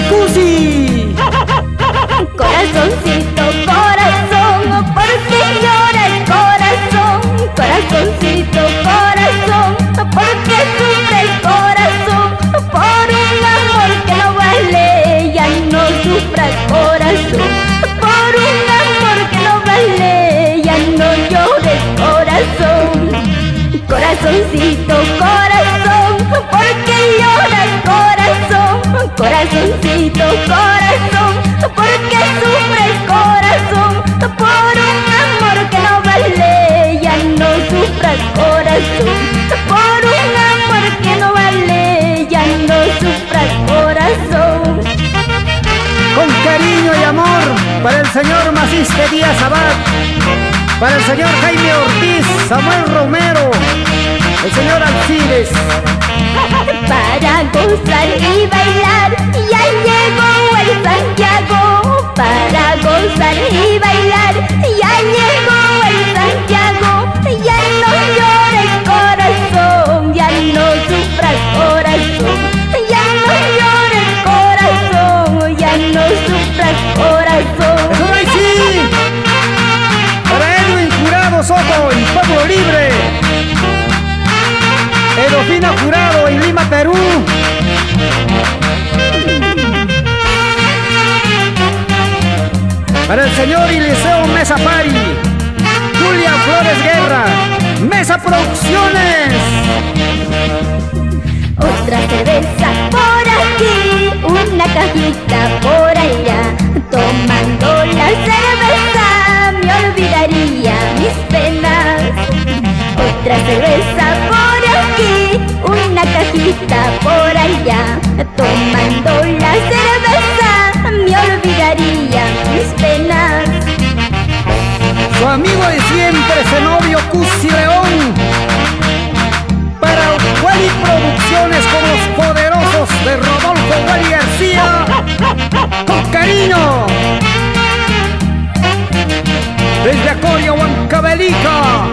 Cusi. Corazoncito, corazón, ¿por qué llora el corazón? Corazoncito, corazón, ¿por qué sufre el corazón? Por un amor que no vale, ya no sufra el corazón. Por un amor que no vale, ya no llores corazón. Corazoncito, corazón, ¿por qué llora el corazón? Corazoncito, corazón, ¿por qué sufre el corazón? Por un amor que no vale, ya no sufra el corazón. Por un amor que no vale, ya no sufra el corazón. Con cariño y amor para el señor Maciste Díaz Abad, para el señor Jaime Ortiz, Samuel Romero, el señor Alcides. Para gozar y bailar, ya llegó el Santiago. Para gozar y bailar, ya llegó el Santiago. Ya no llora el corazón, ya no sufra el corazón. Ya no llora el corazón, ya no sufra el corazón. ¡Eso ahí sí! Para Edwin Jurado Soto, en Pueblo Libre. Edofina Jurado, en Lima, Perú. Para el señor Eliseo Mesa Pari, Julia Flores Guerra, Mesa Producciones. Otra cerveza por aquí, una cajita por allá. Tomando la cerveza me olvidaría mis penas. Otra cerveza por aquí, una cajita por allá. Tomando la cerveza me olvidaría mis penas. Su amigo de siempre, Zenobio Cusi León. Para Wally Producciones, con los poderosos de Rodolfo Wally García. Con cariño. Desde Acoria, Huancavelica.